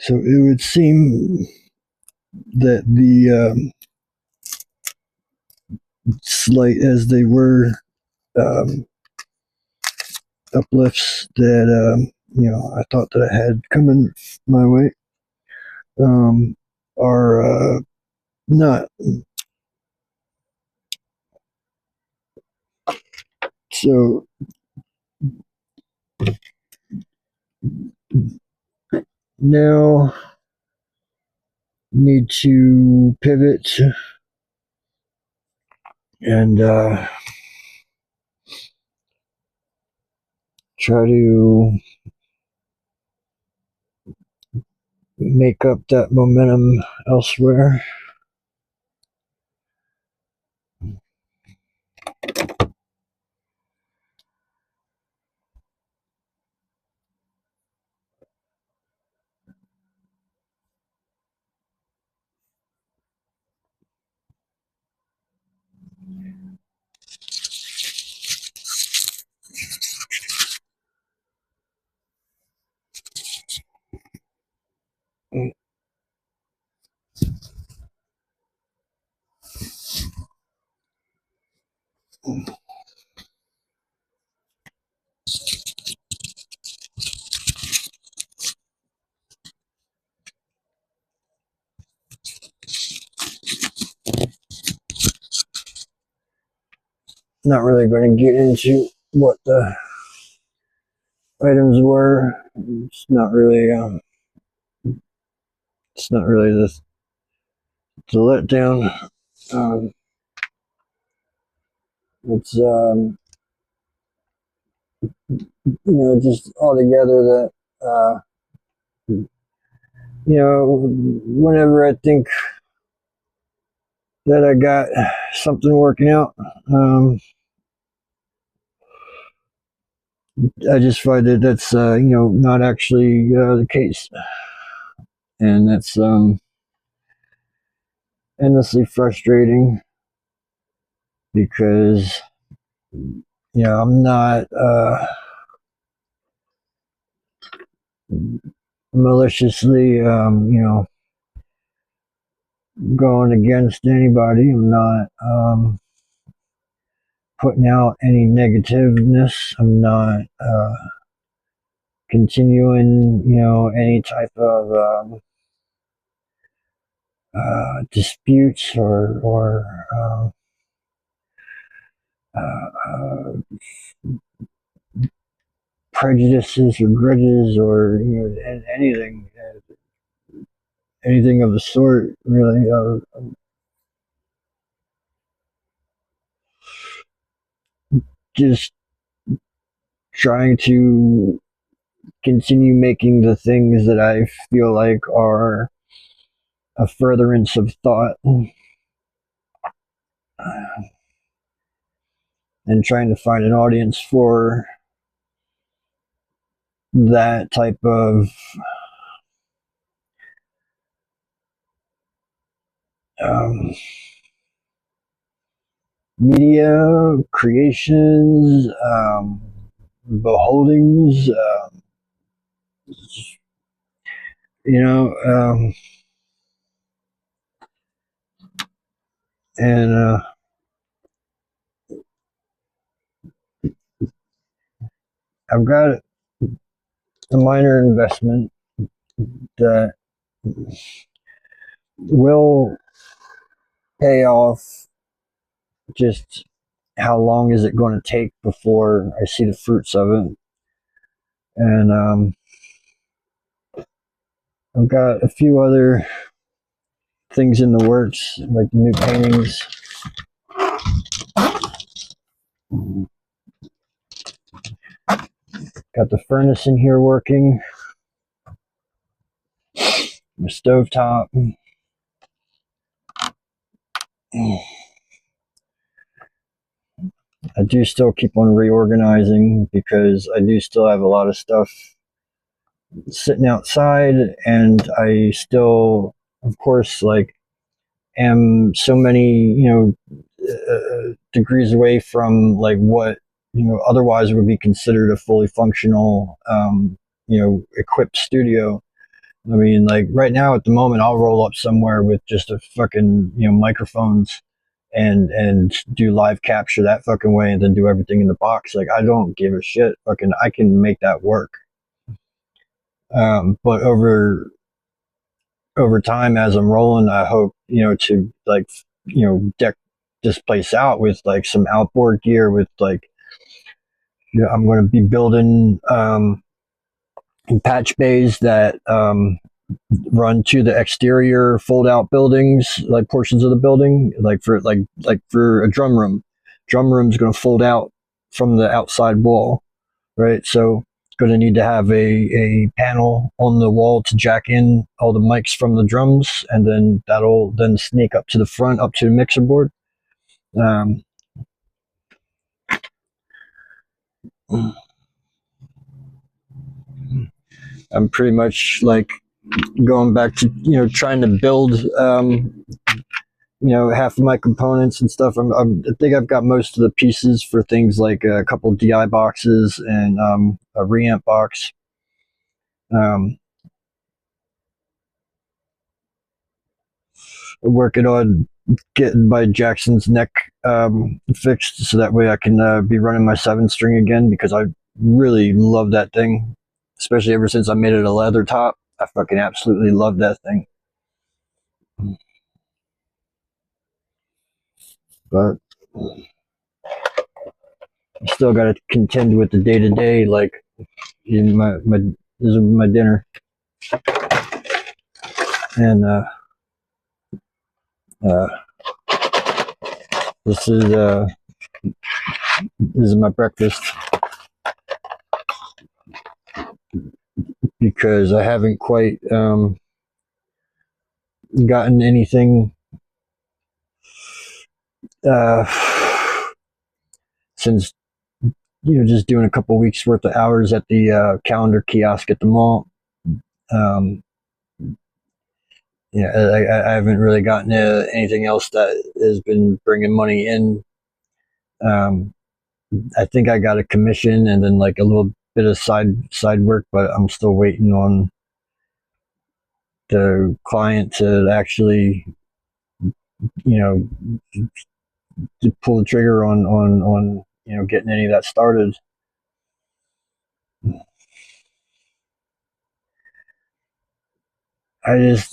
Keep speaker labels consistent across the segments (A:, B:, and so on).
A: So it would seem that the slight as they were um, uplifts that I thought that I had coming my way are not. So now need to pivot and try to make up that momentum elsewhere. Not really going to get into what the items were. It's not really the letdown. It's just altogether that whenever I think that I got something working out, I just find that that's not actually the case, and that's endlessly frustrating because I'm not maliciously going against anybody. I'm not putting out any negativeness. I'm not continuing any type of disputes or prejudices or grudges or anything of the sort, really. Just trying to continue making the things that I feel like are a furtherance of thought, and trying to find an audience for that type of media creations, beholdings, and I've got a minor investment that will pay off. Just how long is it going to take before I see the fruits of it? And I've got a few other things in the works, like new paintings. Got the furnace in here working, the stovetop. I do still keep on reorganizing because I do still have a lot of stuff sitting outside, and I still, of course, am so many degrees away from what otherwise would be considered a fully functional equipped studio. I mean, like right now at the moment, I'll roll up somewhere with just a fucking, microphones and do live capture that fucking way and then do everything in the box. Like I don't give a shit. Fucking, I can make that work. But over time as I'm rolling, I hope, to like, deck this place out with like some outboard gear with like, I'm going to be building, patch bays that, run to the exterior fold out buildings, like portions of the building, like for a drum room. Drum room's going to fold out from the outside wall, right? So going to need to have a panel on the wall to jack in all the mics from the drums, and then that'll then sneak up to the front, up to the mixer board. I'm pretty much like going back to trying to build half of my components and stuff. I think I've got most of the pieces for things like a couple DI boxes and a reamp box. Working on getting my Jackson's neck fixed so that way I can be running my 7-string again, because I really love that thing, especially ever since I made it a leather top. I fucking absolutely love that thing. But I still got to contend with the day to day. Like, this is my dinner, and this is my breakfast, because I haven't quite gotten anything since just doing a couple weeks worth of hours at the calendar kiosk at the mall. I haven't really gotten anything else that has been bringing money in. I think I got a commission and then like a little bit of side work, but I'm still waiting on the client to actually, to pull the trigger on getting any of that started. I've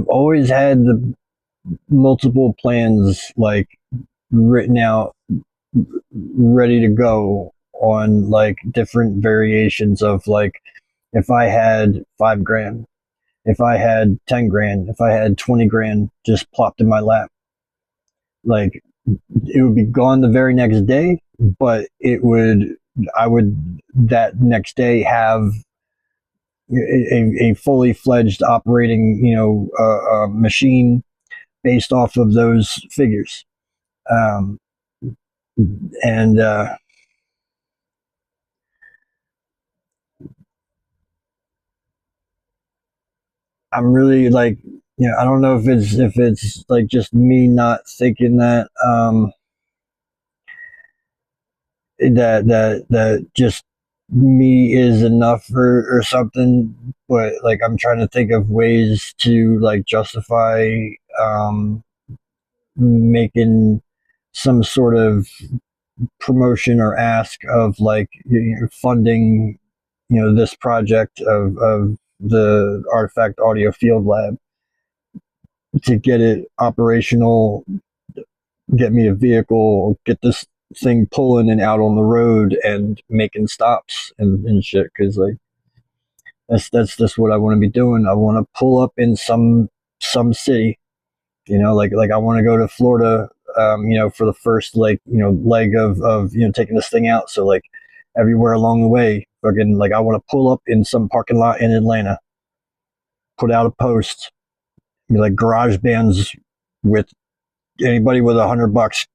A: always had the multiple plans like written out, ready to go on like different variations of like, if I had $5,000, if I had $10,000, if I had 20 grand just plopped in my lap, like it would be gone the very next day, but I would that next day have a fully fledged operating, machine based off of those figures. And I'm really like, I don't know if it's like just me not thinking that that just me is enough or something, but like I'm trying to think of ways to like justify making some sort of promotion or ask of like funding this project of the Artifact Audio Field Lab to get it operational, get me a vehicle, get this thing pulling and out on the road and making stops and shit, because like that's what I want to be doing. I want to pull up in some city, like I want to go to Florida, for the first like leg of taking this thing out. So like everywhere along the way, fucking like I want to pull up in some parking lot in Atlanta, put out a post, be like, garage bands with anybody with $100,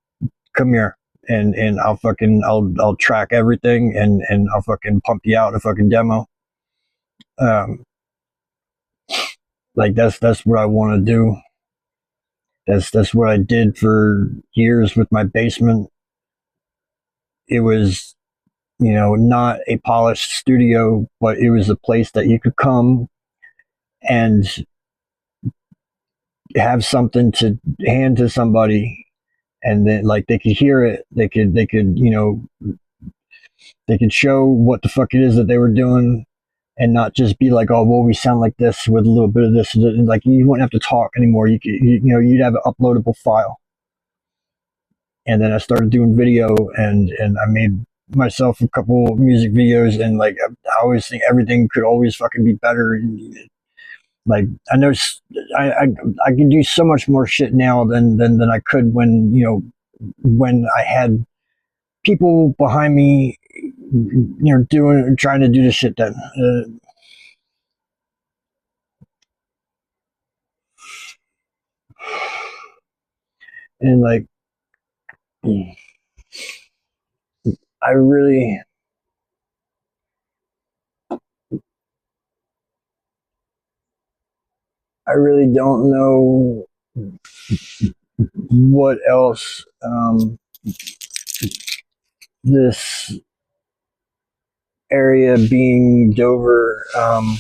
A: come here, and I'll track everything and I'll fucking pump you out a fucking demo. Like that's what I want to do. That's what I did for years with my basement. It was not a polished studio, but it was a place that you could come and have something to hand to somebody, and then like they could hear it, they could show what the fuck it is that they were doing, and not just be like, oh, well, we sound like this with a little bit of this. Like you wouldn't have to talk anymore. You'd have an uploadable file. And then I started doing video, and I made myself a couple music videos, and like I always think everything could always fucking be better. Like I know I can do so much more shit now than I could when I had people behind me, trying to do the shit that. And like, I really don't know what else this area being Dover. I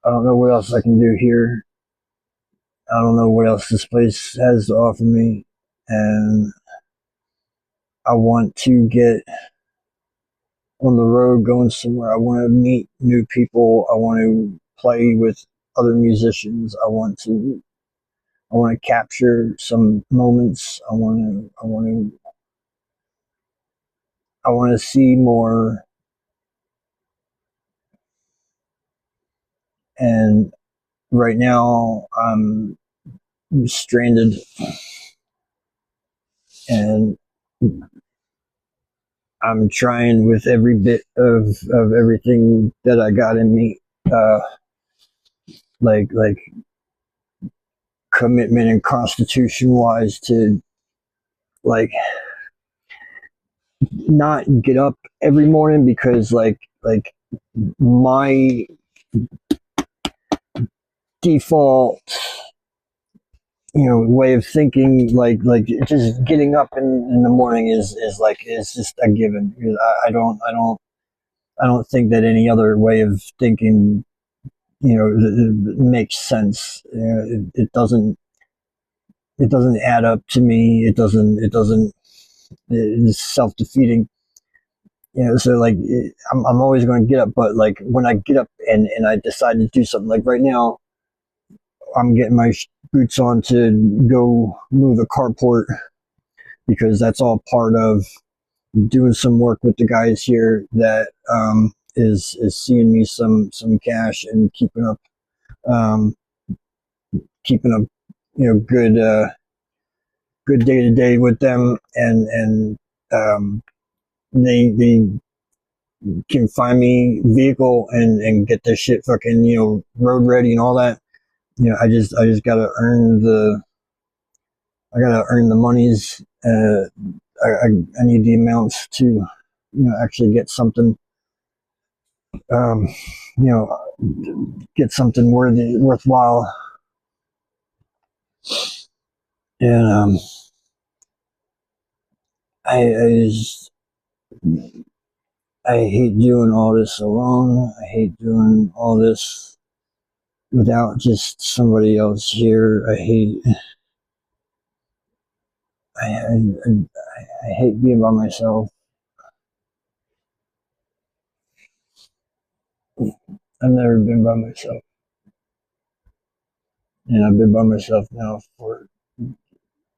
A: don't know what else I can do here. I don't know what else this place has to offer me, and I want to get on the road going somewhere. I want to meet new people. I want to play with other musicians. I want to capture some moments. I want to see more. And right now I'm stranded, and I'm trying with every bit of everything that I got in me, like commitment and constitution wise, to like not get up every morning, because like my default way of thinking, like just getting up in the morning is just a given. I don't think that any other way of thinking makes sense. It doesn't add up to me. It's self-defeating. So like I'm always going to get up, but like when I get up and I decide to do something, like right now I'm getting my boots on to go move a carport, because that's all part of doing some work with the guys here that is seeing me some cash, and um, keeping up good day to day with them, and they can find me vehicle and get this shit fucking road ready and all that. I just gotta earn the monies. I need the amounts to actually get something, um, get something worthwhile. And I just, I hate doing all this alone. I hate doing all this without just somebody else here. I hate being by myself. I've never been by myself, and I've been by myself now for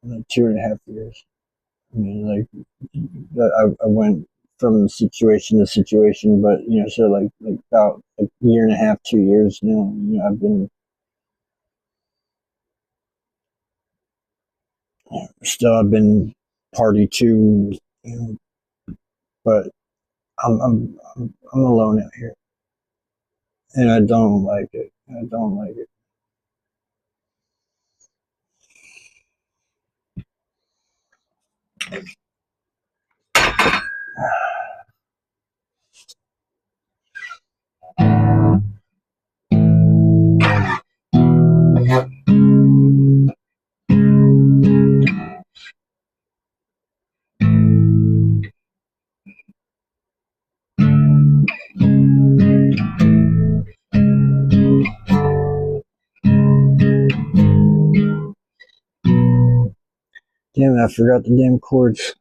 A: like 2.5 years. I mean, like I went from situation to situation, but so like about a year and a half, 2 years now. I've been I've been party too, but I'm alone out here, and I don't like it. I don't like it. Damn it, I forgot the damn chords.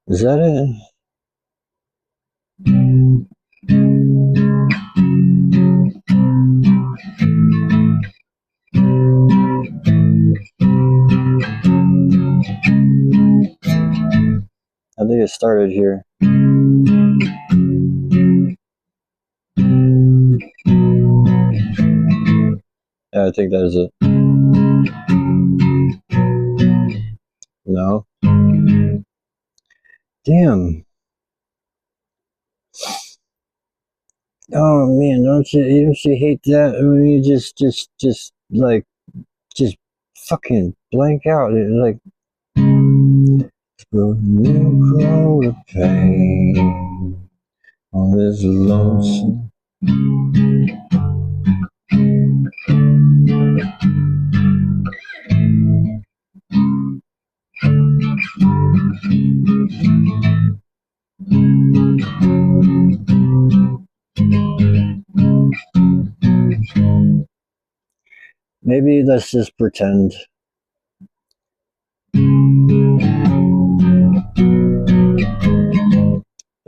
A: Is that it? I think it started here. Yeah, I think that is it. No. Damn. Oh man, don't you hate that when you just fucking blank out? It's like, but you grow the pain on this lonesome. Maybe let's just pretend.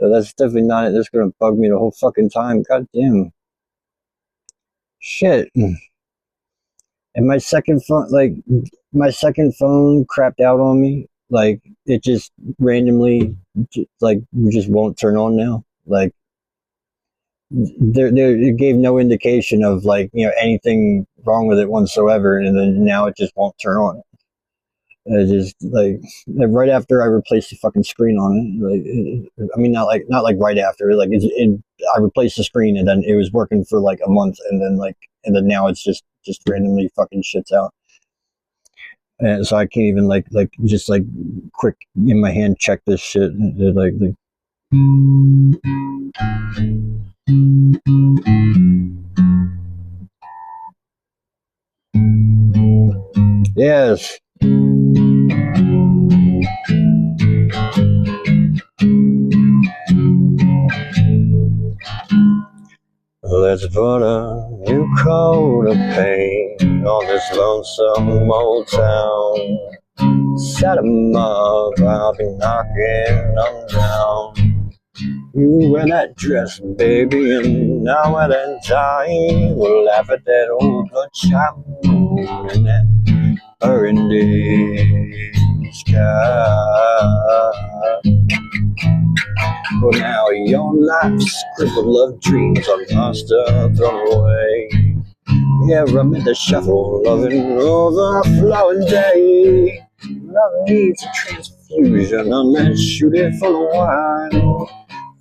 A: So that's definitely not it. That's gonna bug me the whole fucking time. God damn. Shit. And my second phone, crapped out on me. Like, it just randomly, just won't turn on now. Like, it gave no indication of, like, anything wrong with it whatsoever. And then now it just won't turn on. It just, like right after I replaced the fucking screen on it. Like, I mean, not like right after. Like, I replaced the screen and then it was working for like a month, and then now it's just randomly fucking shits out. And so I can't even just quick in my hand check this shit. Yes. Let's put a new coat of paint on this lonesome old town. Set 'em up, I'll be knocking 'em down. You wear that dress, baby, and now wear that tie. We'll laugh at that old bloodshot moon and that burgundy sky. Well, now your life's crippled of dreams are lost or thrown away. Yeah, I'm in the shuffle of an overflowing day. Love needs a transfusion unless shoot it full of wine.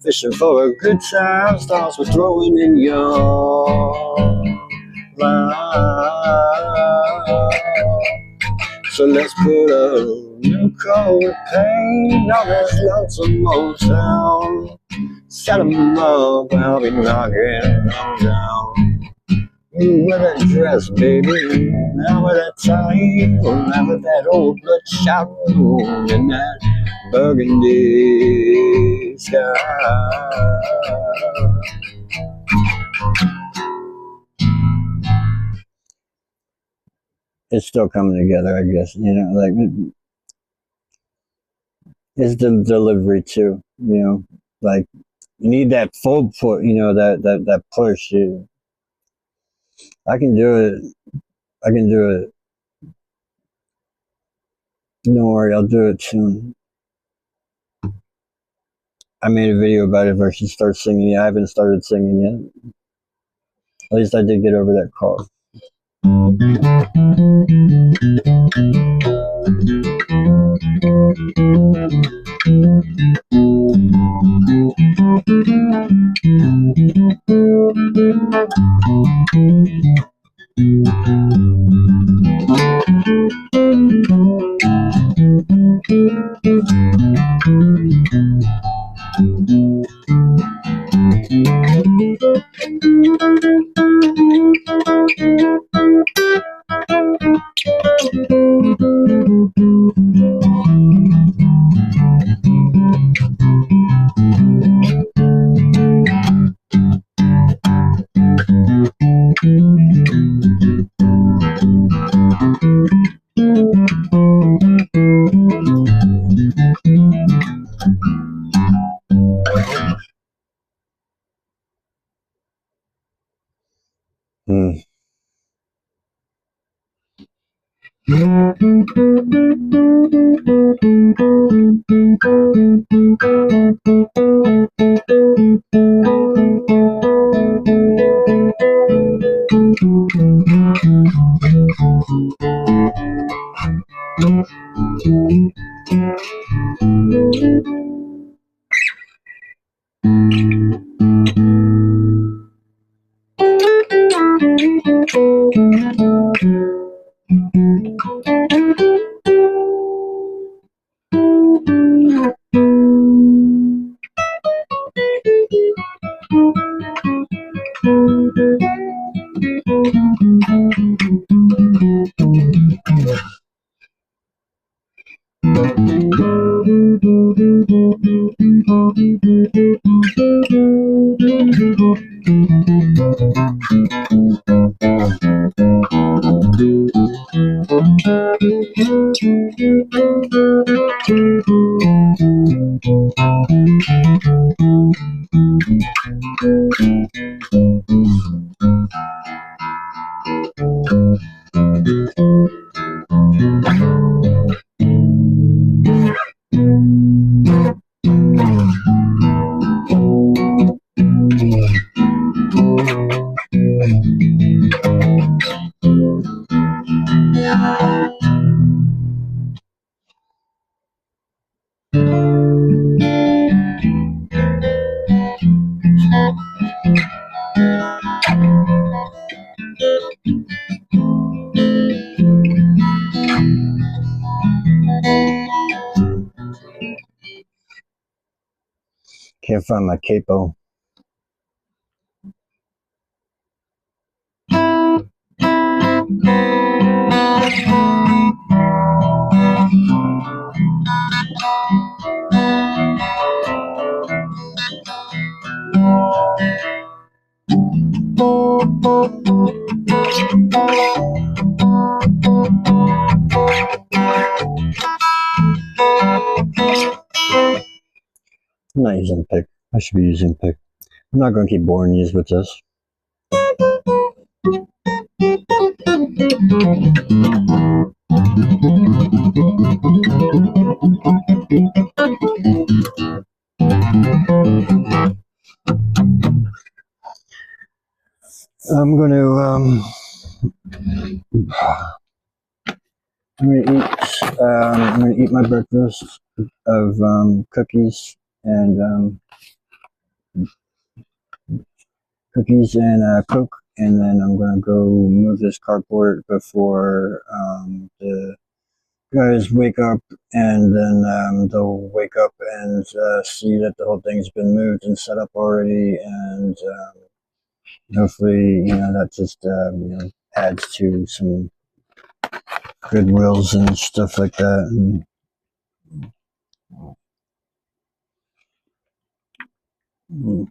A: Fishing for a good time starts with throwing in your line. So let's put a new coat of paint on this lonesome old town. Set 'em up, I'll be knocking 'em down. You wear that dress, baby, now wear that tie. We'll laugh at that old bloodshot moon and that burgundy sky. It's still coming together, I guess. Like, it's the delivery too. Like, you need that full put. That push. I can do it. Don't worry, I'll do it soon. I made a video about it if I should start singing. I haven't started singing yet. At least I did get over that cough. Can't find my capo. I'm not using pick. I should be using pick. I'm not going to keep boring you with this. I'm going to I'm going to eat my breakfast of cookies and Coke, and then I'm going to go move this carport before the guys wake up, and then they'll wake up and see that the whole thing's been moved and set up already, and hopefully, that just adds to some goodwills and stuff like that. And